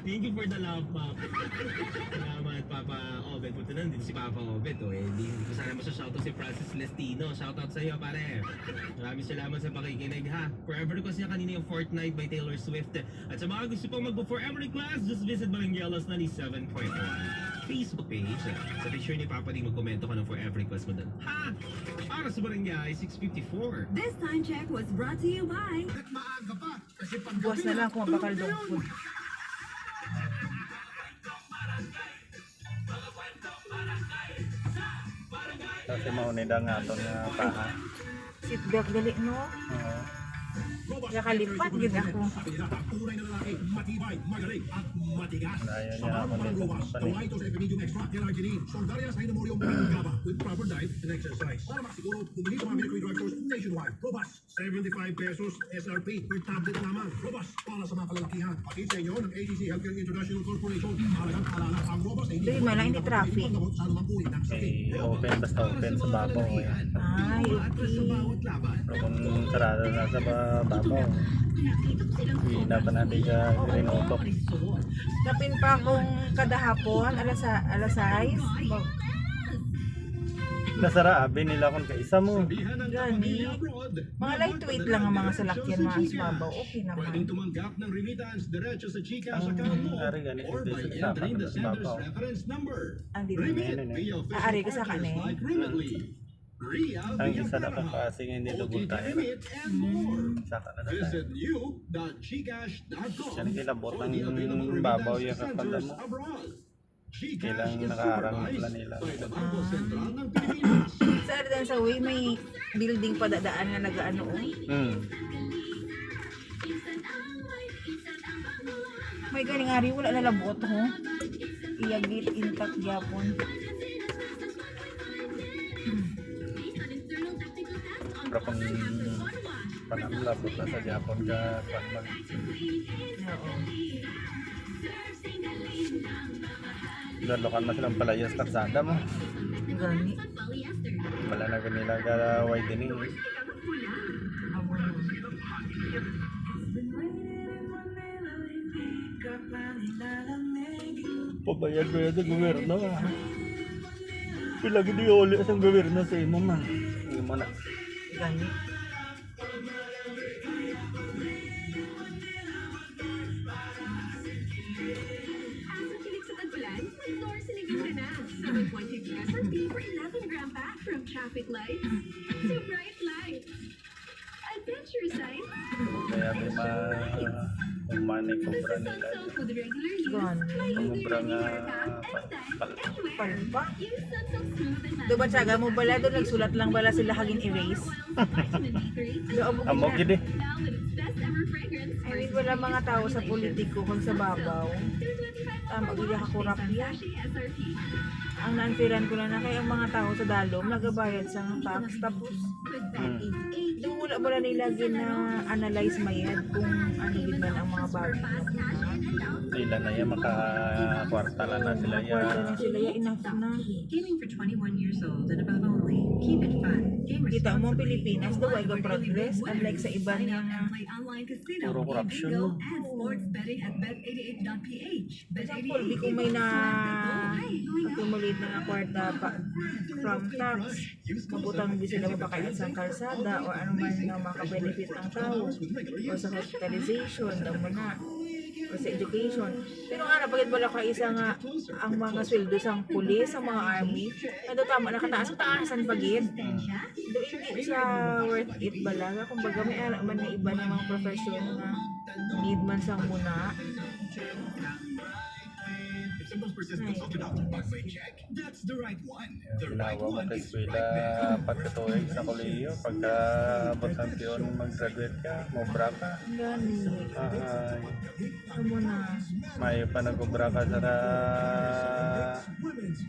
Thank you for the love, Pop. Salamat, Papa Obet. Punta na din si Papa Obet. Hindi ko sana masya-shoutout si Francis Celestino. Shoutout sa iyo, pare. Maraming salamat sa pakikinig, ha. Forever Request niya kanina yung Fortnite by Taylor Swift. At sa mga gusto pong mag-Forever Request, just visit Baranggelos 97.1 Facebook page. Sa picture ni Papa Ding, magkomento ka ng Forever Request mo doon. Ha! Para sa Barangay 654. This time check was brought to you by... Buwas na lang kung mapakaldong food. Kasi maunida nga ito nga paha. Seatbelt gali no? Oo. Nakalipat gid ako. Ayaw niya ako nito. pesos SRP per tablet lamang. Robust para sa mga kalalakihan. Pakita sa inyo ng AGC Healthcare International Corporation. Mahalagang paalala ang Robust ay Di man lang hindi traffic. sa anumang uri ng sakit. Open basta open sa babaw. Ay, okay. Pero kung sarado na sa babaw, hindi pa natin siya rinutok. Napin pa akong kada hapon, alas 6. Nasaraabi nila kung kaisa mo. Gani. Mga lightweight lang ang mga salakyan mga sumabaw. Okay naman. Tumanggap ng remittance diretso sa GCash Ang account mo ari ganito or by sa entering the sa sender's babaw. reference number. Andi Remit na. via official Ari ka sa partners kanin. like Remitly, Ria Ang via isa na Baraha, kasi hindi dugol OTT tayo. Remit, and more. Saka na tayo. Visit new.gcash.com Siya nilabot for ng the available babaw remittance yung kakanda centers mo. abroad. GCash Kailang is nakaharang supervised pala nila. by the Bangko Sentral ng Pilipinas. Sa Ardan sa way may building padadaan na nagaano. May galing ari wala na labot ho. Iyagit intact gyapon. Pero kung panamlabot na sa Japon ka, mag Oo. Dalokan na silang palayas katsada mo. Gani. Wala na kanila ka widening. Amo na. Pabayad ba yan sa gobyerno? Pilagi di uli sa gobyerno sa imo man. Imo na. Gani. Kilig sa tagpulan, mag-Nor Siligan ka na. 7.50 SRP for 11-gram pack from traffic lights to bright lights. Adventure sign. Kaya may umani kubra This is nila. Sunsilk with regular use. Gani. Kubra nga Anytime, Palpa. use Sunsilk smooth and Do ba tsaga mo bala doon nagsulat lang bala sila hagin erase? vitamin D3. Do amo Amo gidi. Now with its best ever fragrance. I mean, wala mga tao sa politiko kung sa babaw. Tama, gila ka kurap yan. SRP. Ang naanfiran ko lang na kaya ang mga tao sa dalom nagabayad sa tax tapos yung wala ba nila gina-analyze mayad kung ano din man ang mga bagay na Nila na yan, makakwarta lang na sila kwarta yan. na sila ya enough na. Gaming for 21 years old and above only. Keep it fun. Game Kita mo responsibly. Pilipinas daw ay progress unlike sa iba Sign niya up nga and play online casino, Puro game corruption. bingo, and sports betting at bet88.ph. example, di ko may na accumulate na kwarta pa from tax mabutang di sila mapakailan sa kalsada o ano man na makabenefit ang tao o sa hospitalization daw mo na o sa education. Pero nga napagid wala ka isa nga ang mga sweldo sa pulis, sa mga army, na daw tama nakataas, taasan pagid. Do hindi siya worth it balaga. Kumbaga may ara man na iba na mga profession na need man sang muna. That's the right one. Ginawa mo kay eskwela pagkatuig sa kolehiyo. Pagka botang mag-graduate ka, mobra ka. Gani. Ay, Amo na. may pa nag-obra ka sa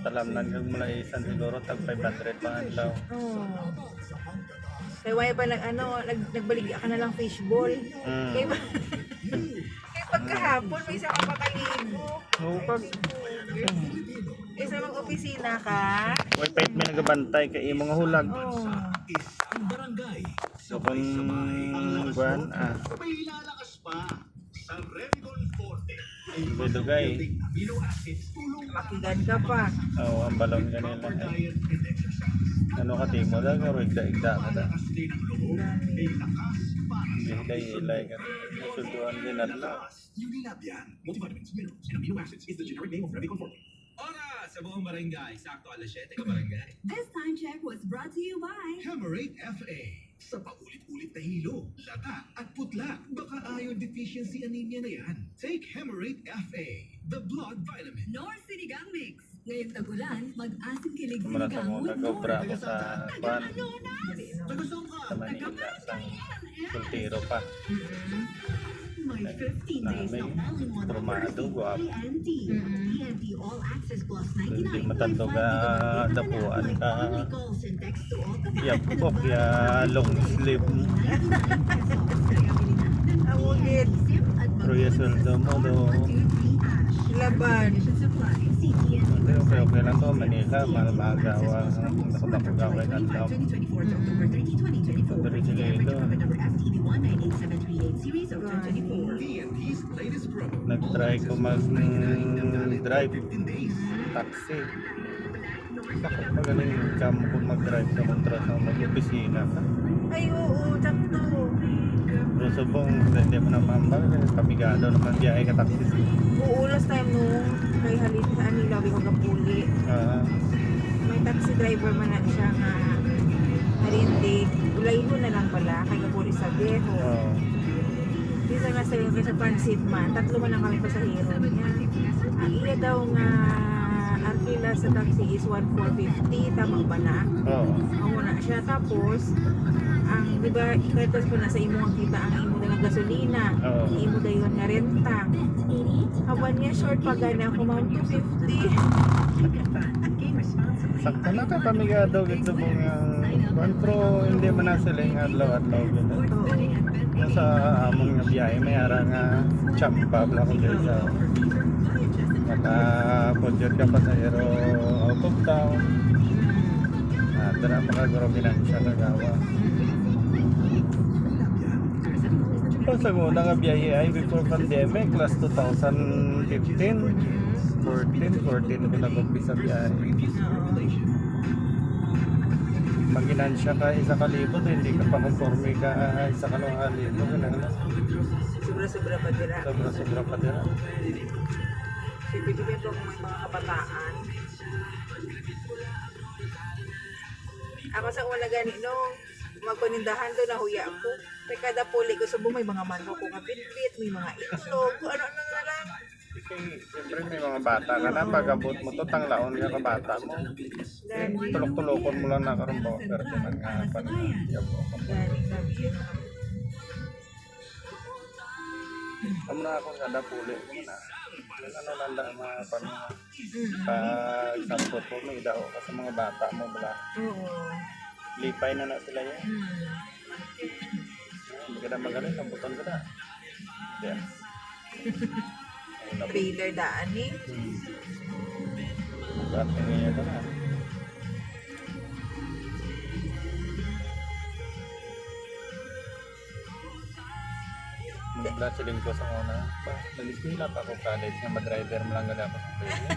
talamnan kag mula isan siguro tag 500 pa ang daw. Oh. Kaya wala pa nagbalik ka na lang fishball. Kaya ba? Kaya pagkahapon may isa ka pakalibo. Oo, pag Isa mag-opisina ka. way pait may nagabantay kay imong hulag. Oh. Ang barangay. So kung buwan, May lalakas pa sa Remington Forte. May dugay. Makigan ka pa. Oo, ang balon kanila. Ano ka timo da? Karo igda-igda ka da. Hilay-hilay ka. Suduan din adlaw. Unilabian, multivitamins, minerals, and amino acids is the generic name of Revicon Forte. Oras sa buong barangay. Sakto alas 7 ka barangay. This time check was brought to you by Hemerate FA. Sa paulit-ulit na hilo, lata at putla, baka iron deficiency anemia na yan. Take Hemerate FA, the blood vitamin. North Sinigang Mix. Ngayong tagulan, mag-asim kilig Mula sa sinigang mga with nag-obra North. ako sa Kwan, Tagasong ka. sa Manila, sa Sultiro pa. May 15 days Namin, na all-in-one Trumado, guwapo. TNT. TNT All Access Plus 99. Hindi matandog dapuan ka. Only calls and text to all the Yapok, ya long sleeve. Awugid. Proya sweldo mo do. Laban. Okay lang to, Manila, magawa. Ako gawin ang daw. 2024 to October 30, 2024. Dari sila ito. Number FTB 1988738 series of 2024. TNT's latest promo. Nag-try ko mag-drive taxi. Bakit magaling ka mo kung mag-drive sa kontra sa mag-opisina ka? Ay, oo, sakto. Pero subong, hindi mo naman ba? Kamigado naman biyahe ka taxi. Oo, last time nung kay Halit sa Anilawi ko kapuli. May taxi driver man na siya nga narindig. Ulay mo na lang pala kay kapuli sa Beho. Bisa nga sa sa transit man, tatlo man lang kami pasahero niya. Ang iya daw nga arkila sa taxi is 1,450, tama ba na? Oo. Amo na siya. Tapos, ang di ba, ikatos po na sa imo ang kita ang imo na ng gasolina. Oo. Imo na yun nga renta. Haban niya short pa gana ko mount 250. Sakto na ka pamigado gito pong yung pero hindi man na sila yung adlaw-adlaw gito. Yung sa among nga biyahe may ara nga chamba bla ko dito sa budget ka pasahero out of town. Dara makaguro binansya kagawa. Sa muna nga biyahe ay before pandemic, last 2015, 14 ko nag-umpisa biyahe. Mag-inansya ka 1,000, hindi ka pa conforme ka 1,200. Sobra-sobra pa dira. Sobra-sobra pa dira. Sipipipin po may mga kabataan. Ako sa una gani nung magpanindahan doon nahuya ako. Kaya kada puli ko subong may mga manok ko kapitbit, may mga itlog, kung ano-ano na lang. Siyempre may mga bata ka na, pag-abot mo to, tanglaon ka ka bata mo. Gani, Tulok-tulokon mo lang na karoon mo, pero tinanggapan na. gani, gani. Amo na akong kada puli mo na. Ano lang lang mga pag-sampot mo, may dao ka sa mga bata mo, bala. Oo. Lipay na na sila yan. Hindi ka na magaling, lambutan ka na. Yes. Trailer daan eh. Bakit ngayon ka na? Naglachiling ko sa una. Nag-ismila pa ako college na mag-driver mo lang gala ako sa player.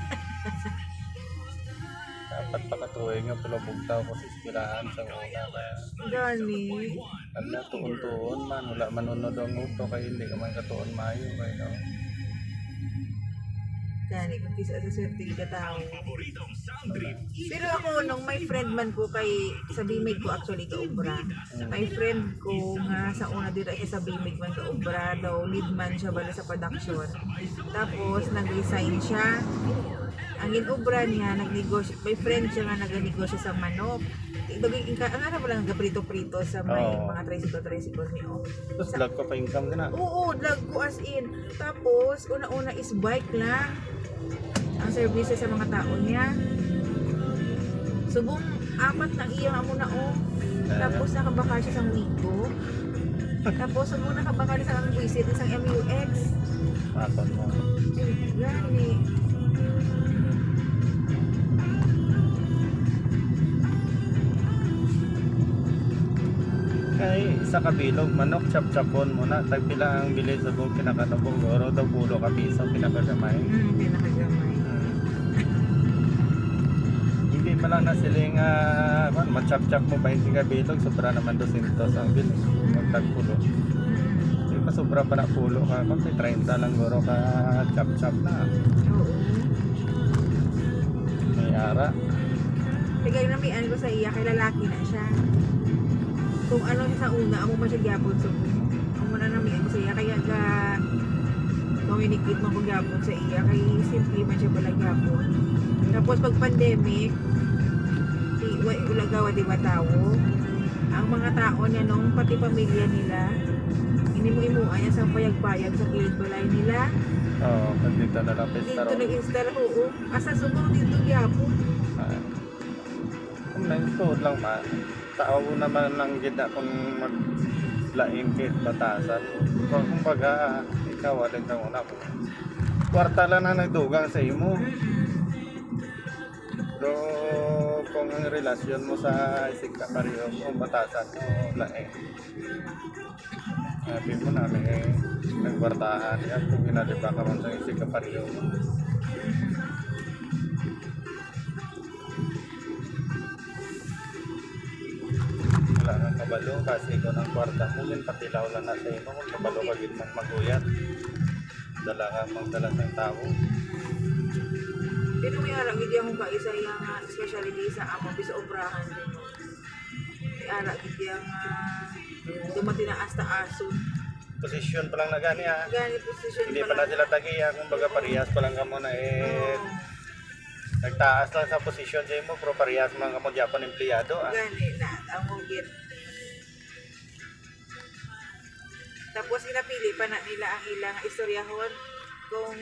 Dapat pa katuloy nga pulabog tao ko sa iskilahan sa una. Kaya Gani. ano, tuon-tuon man. Wala manunod ang uto kaya hindi ka man katuon mayo. Kaya Gani, kung kisa sa swerte ka tao. Pero ako, nung may friend man ko kay sa Bimig ko actually kaubra. May friend ko nga sa una dito ay sa Bimig man kaubra daw, lead man siya bala sa production. Tapos nag-resign siya. Ang inubra niya, may friend siya nga nag-negosyo sa manok. Ang ano ba lang prito-prito sa may mga tricycle niyo. tapos lag ko pa income ka na. Oo, lag ko as in. Tapos, una-una is bike lang. Ang services sa mga tao niya. Subong, 4 ng iyang amo na o. Tapos nakabakal siya sa Wigo. Tapos subong nakabakal siya sa visit isang MUX. Maton mo. Gani. Kaya sa kabilog, manok, chap-chapon muna. Tagpila ang bili sa buong pinakanabong goro. Daw pulo ka piso, pinakagamay. Pinakagamay. Hindi pa lang na siling machap-chap mo 20 kabilog, sobra naman 200 ang bili. Magtagpulo. Hindi pa sobra pa na pulo ka. Kung 30 lang goro ka chap-chap na. Oo. May ara. Kaya namian ko sa iya, kay lalaki na siya. Kung ano siya sa una, amo man siya gyapon so amo na namian ko sa iya, kaya ga communicate man ko gyapon sa iya, kay simple man siya pala gyapon. Tapos pag pandemic, si ulagawa di ba tao, ang mga tao niya nung pati pamilya nila, inimu-imuan niya sa payag-payag sa kilid balay nila. Oo, dito na lang Dito pestaro. nag-install, oo. Asa sumong dito gyapon. Kung nagtuod lang man, tao naman lang gina kung maglaing kit batasan. Kung baga, ikaw alin kang una mo. Kwarta lang na nagdugang sa imo. So, kung ang relasyon mo sa isig ka pareho mo, batasan mo, laing. Sabi mo namin nagkwartahan yan kung ginaliba ka man sa isig ka pareho mo. Wala kang kabalo kasi ikaw ng kwarta mo, yun patilaw lang na sa imo kung kabalo ka yun mong maguyat. Dala ka magdala ng tao. Pero may ara gid akong kaisa yang specialty sa amo bisa obrahan din. May ara gid yang dumati na hasta aso. Posisyon pa lang na gani ha. Gani position Hindi pala sila tagiya kung baga parehas pa lang kamo na nagtaas lang sa posisyon sa imo pero parehas man kamo Japan empleyado ah. Gani na amo gid. Tapos inapili pa na nila ang ilang istoryahon kung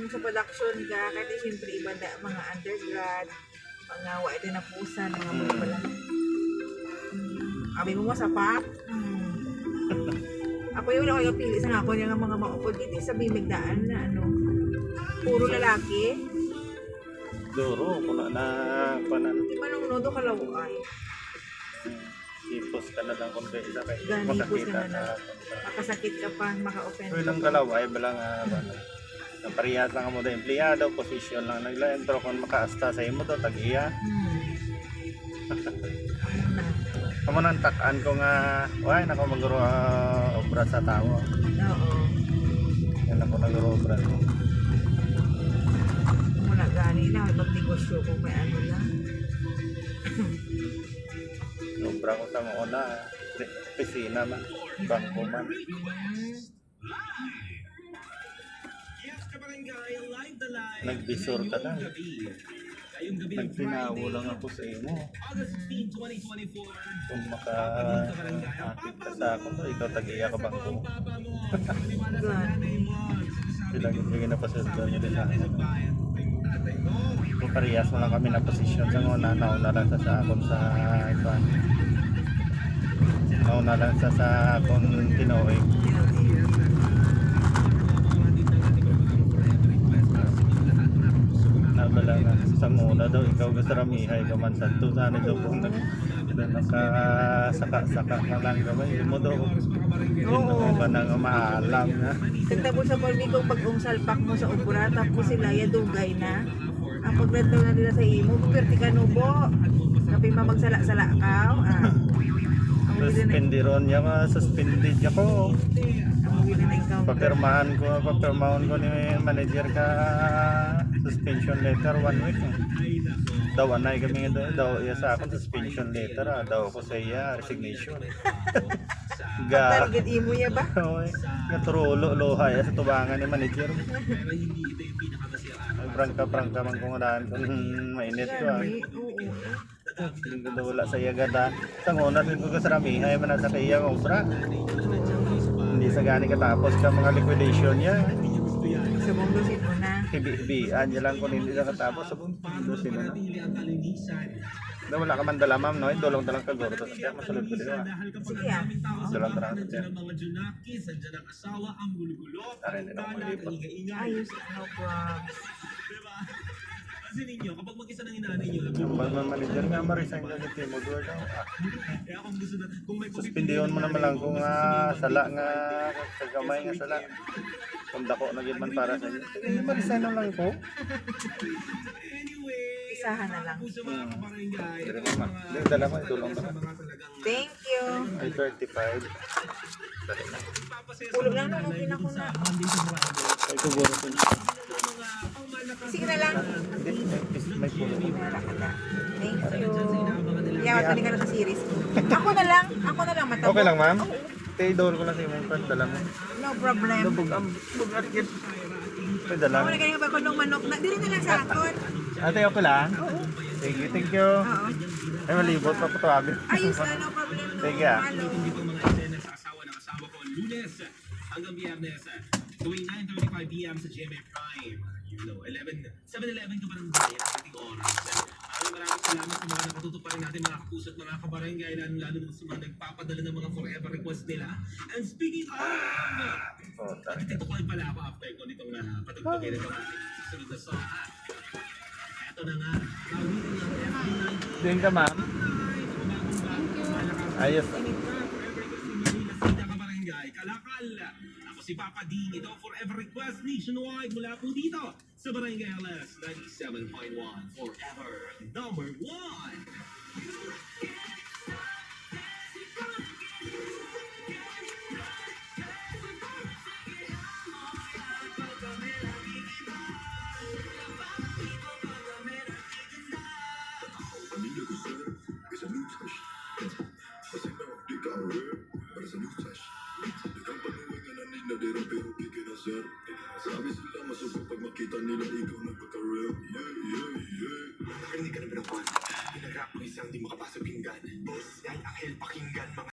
sa production ka kasi siyempre iba na mga undergrad, mga wala din na pusan, mga mga pala. Abi mo masapak. Ako yung wala ko pili sa ako niya nga mga maupod dito sa bimigdaan na ano, puro lalaki. Duro kuna na panan Di ba nung nodo kalaway? ipos ka na lang kung kaya isa kay Gani, ipos makakita ka na na. Makasakit ka pa, maka-offend Pero ka ilang pa. kalaway balang na parehas lang mo da empleyado, posisyon lang naglain pero kung makaasta sa imo to tagiya. Ano na? Amo nang takan ko nga way nako maguro obra sa tao. Oo. Yan ako naguro obra ko. Muna gani na, magnegosyo ko kay ano lang. Obra ko sa una opisina man, bangko man. Nagbisor ka lang. Nagtinawo lang ako sa imo. Kung maka-akit ka sa akin, ikaw tagiya ka bangko. Gani. Sila bigyan na pasundan nyo din sa akin. Kung parehas mo lang kami na posisyon sa una, nauna lang sa akon sa iba. Nauna lang sa akon tinoy. Nabala nga sa muna daw, ikaw gusto ramihay ka man sa ito. Sana daw kung nakasaka-saka ka lang gamay. Hindi mo daw. Oo. Ba nang maalam na. Tagtapos sa palmi kong pag-ung salpak mo sa ubra, tapos sila ya dugay na. Ang paglantaw na nila sa imo, perti ka nubo. Kapag mamagsala-sala ka, ang wili na Suspendiron niya ka, suspended niya ko. ikaw. Papirmahan ko ni manager ka suspension letter 1 week. Daw anay kami daw iya sa akin suspension letter daw ko sa iya resignation. Ga Target imo ya ba? naturulo loha ya sa tubangan ni manager. Prangka man kung daan kung mainit ko. Gani, oo. Hindi ko wala sa iya gada. Sa nguna sin ko sa ramihay man sa kaya obra. Hindi sa gani katapos ka mga liquidation niya. Sa mundo sino na. Hibi-hibian niya lang kung hindi na katapos sa mundo sino na. Na wala ka man dala ma'am no, dolong dalang kagoro to kaya masulod ko dito. Sige ah. Dolong dalang to. Are nila mo lipot. Ayos, no problem. kasi ninyo, kapag mag-isa ng inanay nyo, Yung Batman manager nga, ma-resign ka si Timo Duarte. kaya kung gusto na, kung may Suspendihon mo naman lang kung sala nga, kagamay nga sala. Kung dako na yun man para sa inyo. Sige, ma-resign na lang ko. Anyway, Isahan na lang. puso mga kabarangay, Pero ito ma, ang mga yung dala mo, itulong sa naman. mga talagang Thank you. Ay, 35. papasaya Ulog sa lang mga nung okay na ko sa na. Monday to Friday. Ay, siguro ko. Mga pangmalakas Sige na lang. Hindi, may pulo. Wala ka na. Thank you. inaabangan nila. Yeah, matali ka na sa series ko. Ako na lang matapos. Okay lang, ma'am? Tay-door ko lang sa imong card, dala mo. No problem. Bugat kit. May dala Ako mo. na ganyan ba nung manok na. Dili na lang sa akon. Ate, okay lang? Thank you. Oo. Ay, malibot pa po tawagin. Ayos na, no problem. No. Sige, ah. Hello. Hindi pang mga eksena sa asawa ng kasama ko Lunes hanggang Biyernes tuwing 9:35 p.m. sa GMA Prime. You know, 7-11 ka pa ng bayan ang ating oras. Maraming salamat sa mga nakatutok pa rin natin mga kapuso at mga kabarangay, lalo na sa mga nagpapadala ng mga forever request nila. And speaking of, nagtitukoy pala ako after ko nitong patugtugin ng ating susunod na song. Eto na nga, kawitin ng FB19. Doon ka, ma'am? Ayos. Kalakal. Ako si Papa Ding. Ito ang Forever Request Nationwide mula po dito sa Barangay LS 97.1 Forever number 1. Sabi sila masubok pag makita nila ikaw nagpaka-real. Narinig ka na ba ng kwan? Pinagrap ko isang di makapasok pinggan. Boss, yan ang hell pakinggan mga